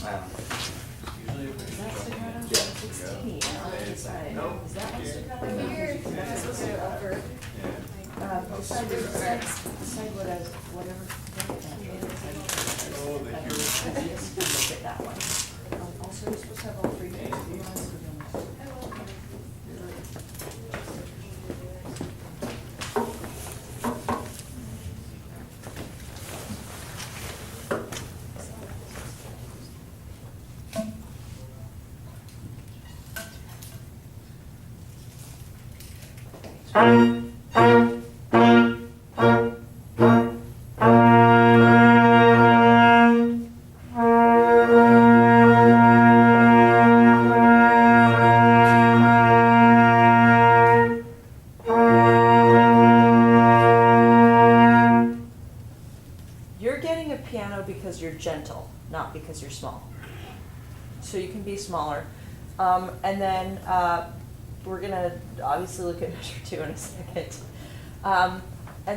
Usually if Is that staccato? Yeah. 16. Is that Nope. one staccato? This was an over. Decide what as, whatever. Oh, the hero. Look at that one. Also, you're supposed to have all three things. You're getting a piano because you're gentle, not because you're small. So you can be smaller. And then we're gonna obviously look at measure 2 in a second. And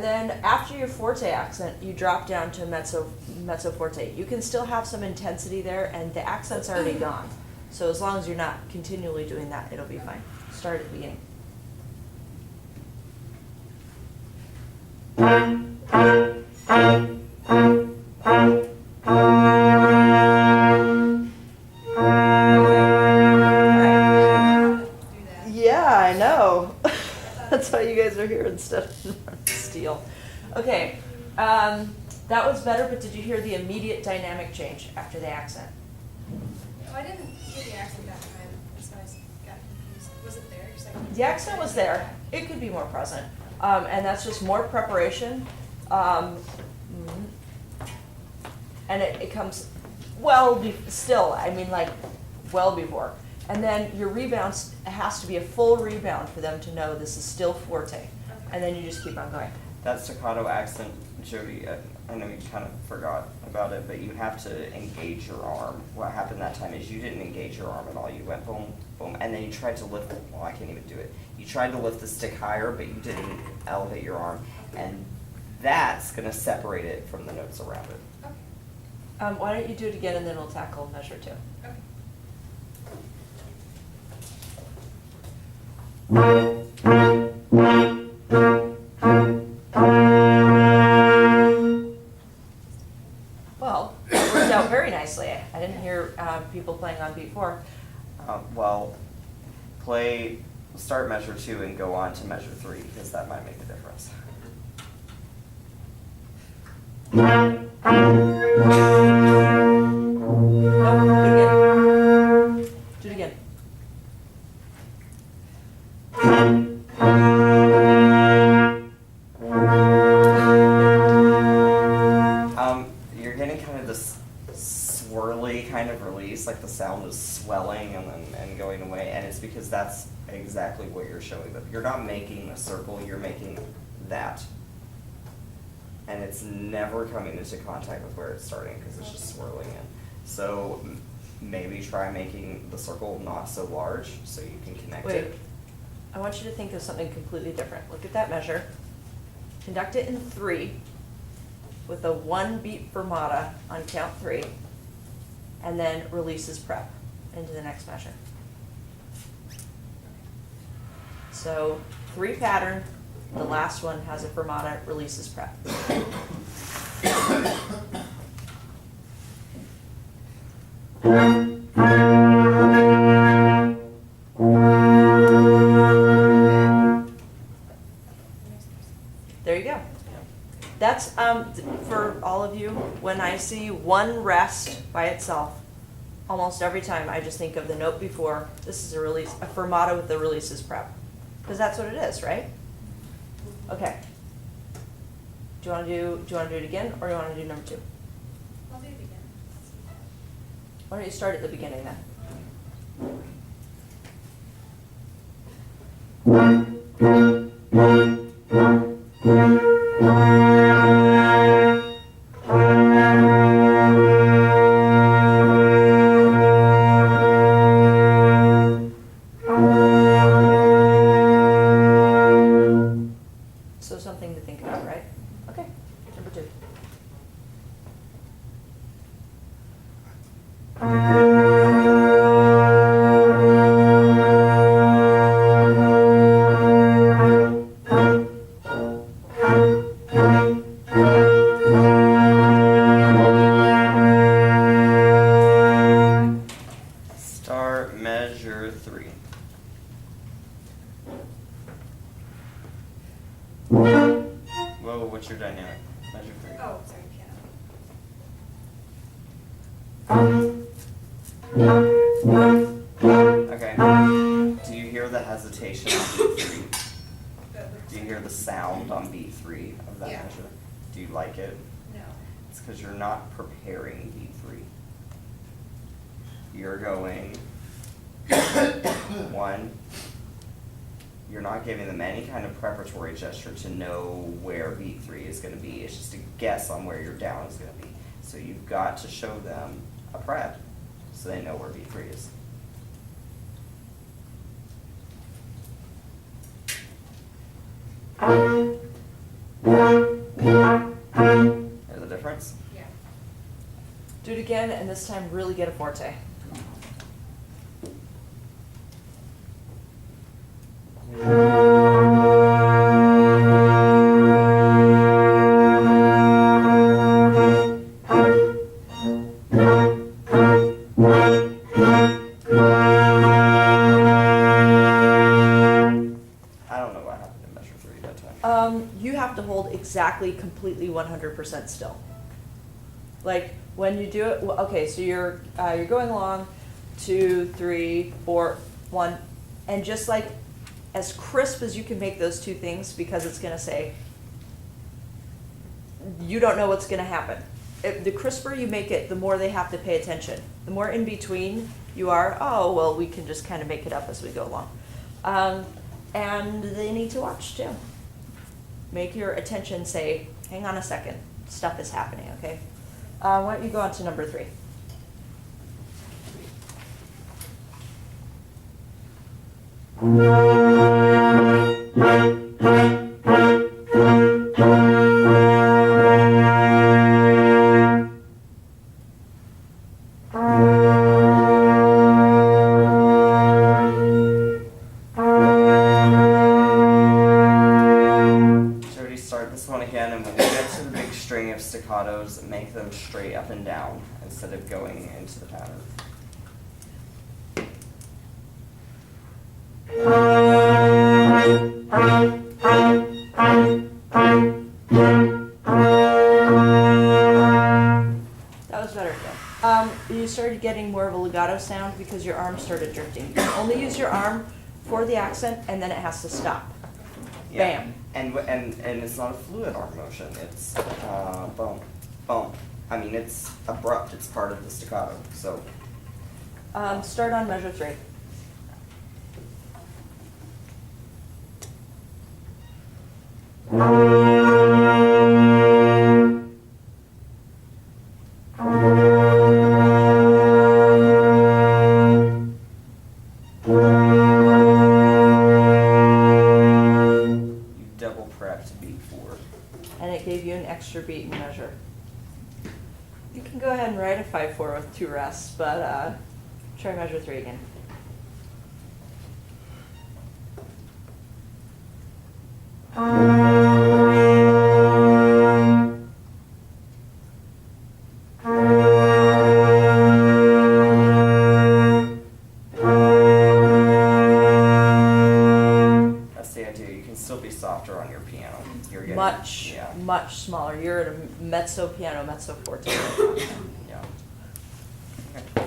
then after your forte accent, you drop down to mezzo forte. You can still have some intensity there, and the accent's already gone. So as long as you're not continually doing that, it'll be fine. Start at the beginning. Yeah, I know. That's why you guys are here instead of steel. Okay, that was better, but did you hear the immediate dynamic change after the accent? Oh, I didn't hear the accent that time. That's why I got confused. Was it there? 'Cause I- The accent was there. It could be more present. And that's just more preparation. And it comes still, I mean, like, well before. And then your rebounds, it has to be a full rebound for them to know this is still forte. And then you just keep on going. That staccato accent, Jody, I know you kind of forgot about it, but you have to engage your arm. What happened that time is you didn't engage your arm at all. You went boom, boom, and then you tried to lift, well, I can't even do it. You tried to lift the stick higher, but you didn't elevate your arm. And that's gonna separate it from the notes around it. Okay. Why don't you do it again and then we'll tackle measure 2. Okay. Well, it worked out very nicely. I didn't hear people playing on beat 4. Well, start measure 2 and go on to measure 3, because that might make a difference. Nope, do it again. You're getting kind of this swirly kind of release, like the sound is swelling and going away, and it's because that's exactly what you're showing them. You're not making a circle, you're making that. And it's never coming into contact with where it's starting because it's just swirling in. So maybe try making the circle not so large so you can connect Wait, it. I want you to think of something completely different. Look at that measure. Conduct it in 3 with a 1 beat fermata on count 3, and then releases prep into the next measure. So 3 pattern, the last one has a fermata, releases prep. There you go. That's, for all of you, when I see 1 rest by itself, almost every time I just think of the note before, this is a fermata with the releases prep. Because that's what it is, right? Okay. Do you want to do it again, or do you want to do number 2? I'll do it again. Why don't you start at the beginning then? So something to think about, right? Okay, number 2. Start measure 3. Whoa, what's your dynamic? Measure 3. Oh, sorry, piano. Okay. Do you hear the hesitation on beat 3? Do you hear the sound on beat 3 of that Yeah. measure? Do you like it? No. It's because you're not preparing beat 3. You're going 1. You're not giving them any kind of preparatory gesture to know where beat 3 is going to be. It's just a guess on where your down is going to be. So you've got to show them a pred so they know where beat 3 is. Hear the difference? Yeah. Do it again, and this time really get a forte. I don't know what happened in measure 3 that time. You have to hold exactly, completely 100% still. Like when you do it, okay, so you're going along, 2, 3, 4, 1, and just like as crisp as you can make those two things, because it's gonna say, you don't know what's gonna happen. The crisper you make it, the more they have to pay attention. The more in between you are, oh, well, we can just kind of make it up as we go along. And they need to watch too. Make your attention say, hang on a second, stuff is happening, okay? Why don't you go on to number 3? Jody, start this one again, and when you get to the big string of staccatos, make them straight up and down instead of going into the pattern. That was better, Phil. You started getting more of a legato sound because your arm started drifting. You can only use your arm for the accent, and then it has to stop. Yeah. Bam. And it's not a fluid arm motion. It's boom, boom. I mean, it's abrupt. It's part of the staccato. So Start on measure 3. you double prepped beat 4. And it gave you an extra beat in measure. You can go ahead and write a 5/4 with 2 rests, but try measure 3 again. That's the idea. You can still be softer on your piano. You're getting Much, yeah, much smaller. You're at a mezzo piano, mezzo forte. yeah. Okay.